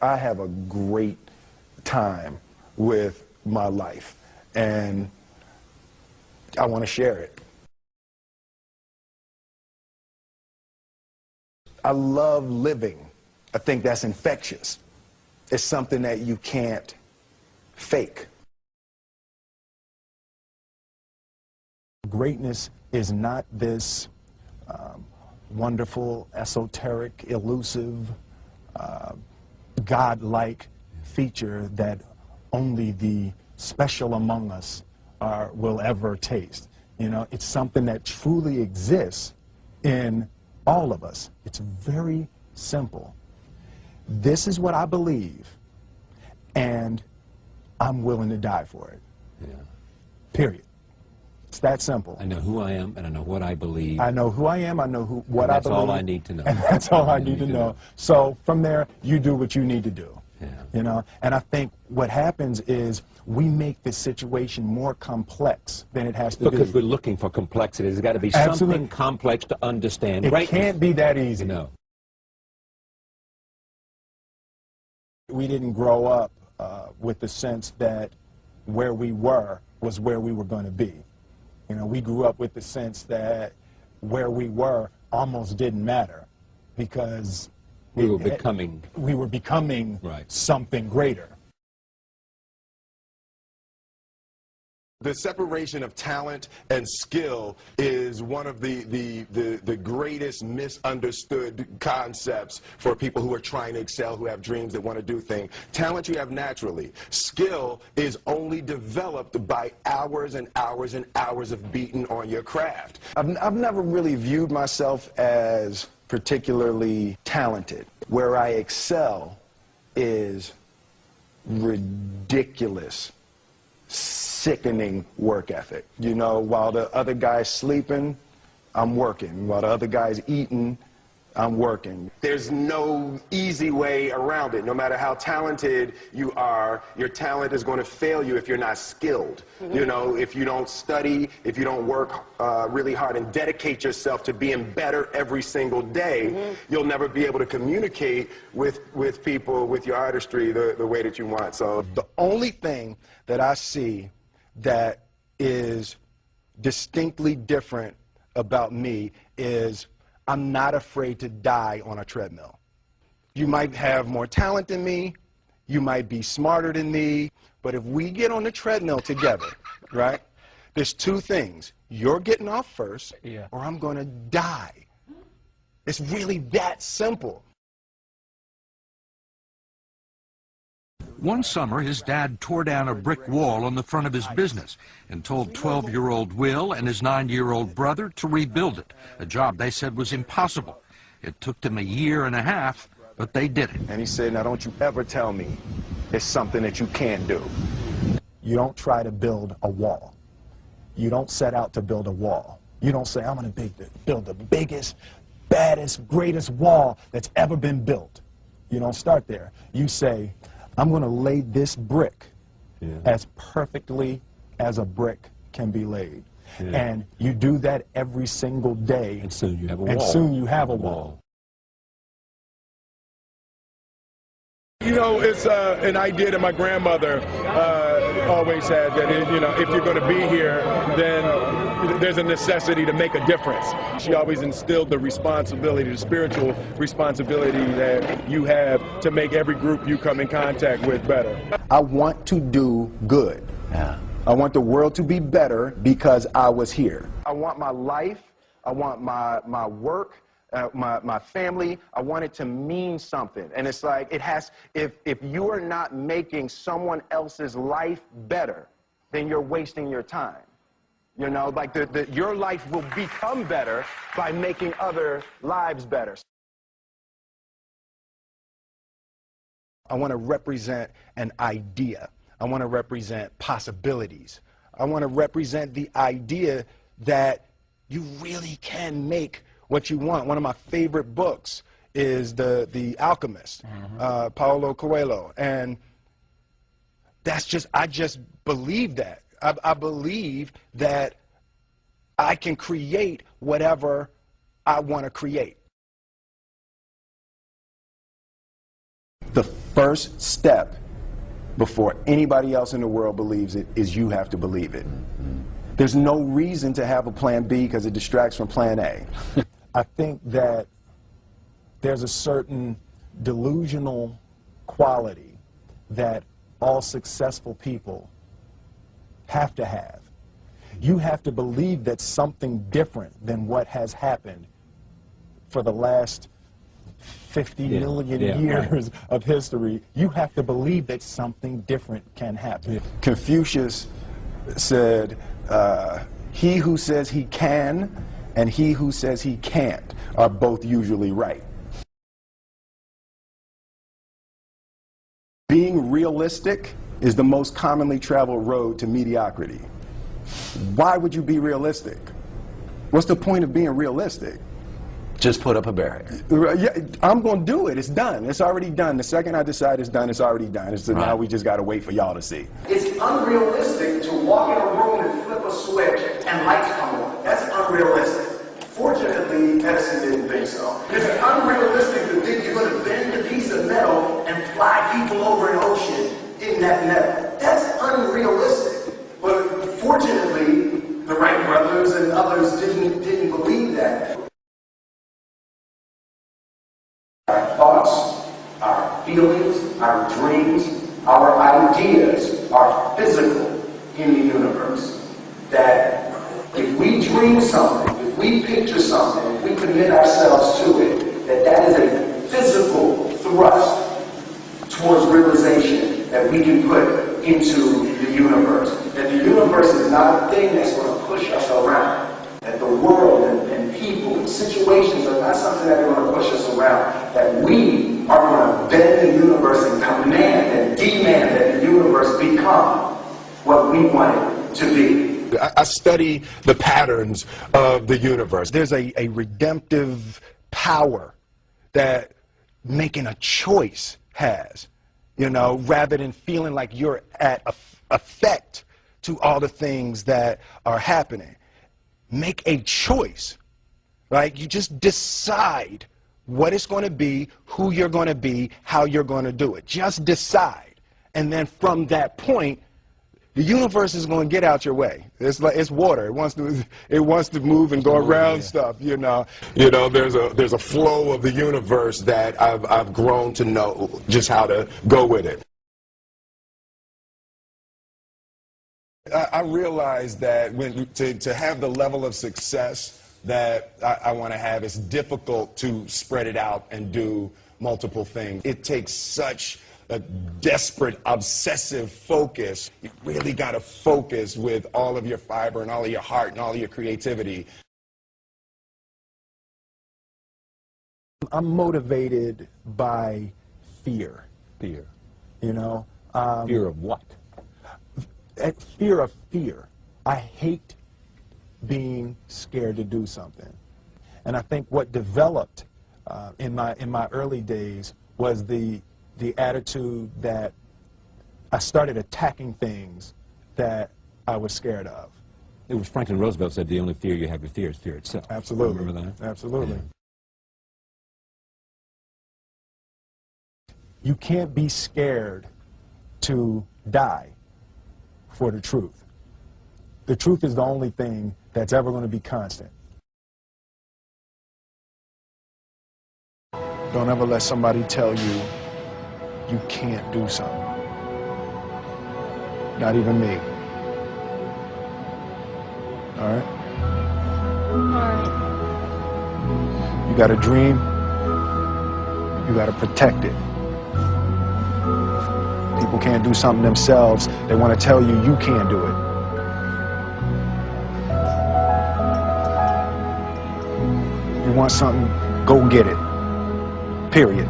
I have a great time with my life, and I want to share it. I love living. I think that's infectious. It's something that you can't fake. Greatness is not this wonderful, esoteric, elusive, God-like feature that only the special among us will ever taste. You know, it's something that truly exists in all of us. It's very simple. This is what I believe, and I'm willing to die for it. Yeah. Period. It's that simple. I know who I am, and I know what I believe. I know who I am, I know what I believe. That's all I need to know. And that's all I need to know. So from there, you do what you need to do. Yeah. You know, and I think what happens is we make this situation more complex than it has to be. Because we're looking for complexity. There's got to be something complex to understand. It can't be that easy. No. We didn't grow up with the sense that where we were was where we were going to be. You know, we grew up with the sense that where we were almost didn't matter because we were becoming right. something greater. The separation of talent and skill is one of the greatest misunderstood concepts for people who are trying to excel, who have dreams, that want to do things. Talent you have naturally. Skill is only developed by hours and hours and hours of beating on your craft. I've never really viewed myself as particularly talented. Where I excel is ridiculous, sickening work ethic. You know, while the other guy's sleeping, I'm working. While the other guy's eating, I'm working. There's no easy way around it. No matter how talented you are, your talent is going to fail you if you're not skilled. You know, if you don't study, if you don't work really hard and dedicate yourself to being better every single day, you'll never be able to communicate with people, with your artistry, the way that you want. So the only thing that I see that is distinctly different about me is I'm not afraid to die on a treadmill. You might have more talent than me, you might be smarter than me, but if we get on the treadmill together, right, there's two things. You're getting off first, or I'm going to die. It's really that simple. One summer, his dad tore down a brick wall on the front of his business and told 12-year-old Will and his 9-year-old brother to rebuild it, a job they said was impossible. It took them a year and a half, but they did it. And he said, now don't you ever tell me it's something that you can't do. You don't try to build a wall. You don't set out to build a wall. You don't say, I'm going to build the biggest, baddest, greatest wall that's ever been built. You don't start there. You say, I'm going to lay this brick as perfectly as a brick can be laid. And you do that every single day. And soon you have a wall. And soon you have a wall. you know, it's an idea that my grandmother always had, that, you know, if you're going to be here, then there's a necessity to make a difference. She always instilled the responsibility, the spiritual responsibility that you have to make every group you come in contact with better. I want to do good. Yeah. I want the world to be better because I was here. I want my life, I want my work, my family, I want it to mean something. And it's like, it has, if you are not making someone else's life better, then you're wasting your time. You know, like your life will become better by making other lives better. I want to represent an idea. I want to represent possibilities. I want to represent the idea that you really can make what you want. One of my favorite books is The Alchemist, Paulo Coelho. And that's just, I just believe that. I believe that I can create whatever I want to create. the first step before anybody else in the world believes it is you have to believe it. There's no reason to have a plan B because it distracts from plan A. I think that there's a certain delusional quality that all successful people have to have. You have to believe that something different than what has happened for the last 50 million years of history. You have to believe that something different can happen. Confucius said, he who says he can and he who says he can't are both usually right. Being realistic is the most commonly traveled road to mediocrity. Why would you be realistic? What's the point of being realistic? Just put up a barrier. Yeah, I'm going to do it. It's done. It's already done. The second I decide it's done, it's already done. It's now we just got to wait for y'all to see. It's unrealistic to walk in a room and flip a switch and lights come on. That's unrealistic. Fortunately, Edison didn't think so. It's unrealistic to think you're going to bend a piece of metal and fly people over an ocean in that metal. That's unrealistic. But fortunately, the Wright brothers and others didn't believe that. Our thoughts, our feelings, our dreams, our ideas are physical in the universe. That if we dream something, if we picture something, if we commit ourselves to it, that is a physical thrust towards realization that we can put into the universe. That the universe is not a thing that's going to push us around. That the world and people and situations are not something that are going to push us around. That we are going to bend the universe and command and demand that the universe become what we want it to be. I study the patterns of the universe. There's a redemptive power that making a choice has, you know, rather than feeling like you're at effect to all the things that are happening. Make a choice, right? You just decide what it's going to be, who you're going to be, how you're going to do it. Just decide. And then from that point, the universe is going to get out your way. It's like it's water. It wants to move and go around stuff. You know, there's a flow of the universe that I've grown to know just how to go with it. I realize that to have the level of success that I want to have, it's difficult to spread it out and do multiple things. It takes such a desperate, obsessive focus. You really got to focus with all of your fiber and all of your heart and all of your creativity. I'm motivated by fear. Fear. You know? Fear of what? Fear of fear. I hate being scared to do something. And I think what developed in my early days was the attitude that I started attacking things that I was scared of. It was Franklin Roosevelt said the only fear you have to fear is fear itself. Absolutely. Remember that? Absolutely. Yeah. You can't be scared to die for the truth. The truth is the only thing that's ever going to be constant. Don't ever let somebody tell you you can't do something. Not even me. All right? You got a dream, you got to protect it. People can't do something themselves. They want to tell you you can't do it. You want something, go get it. Period.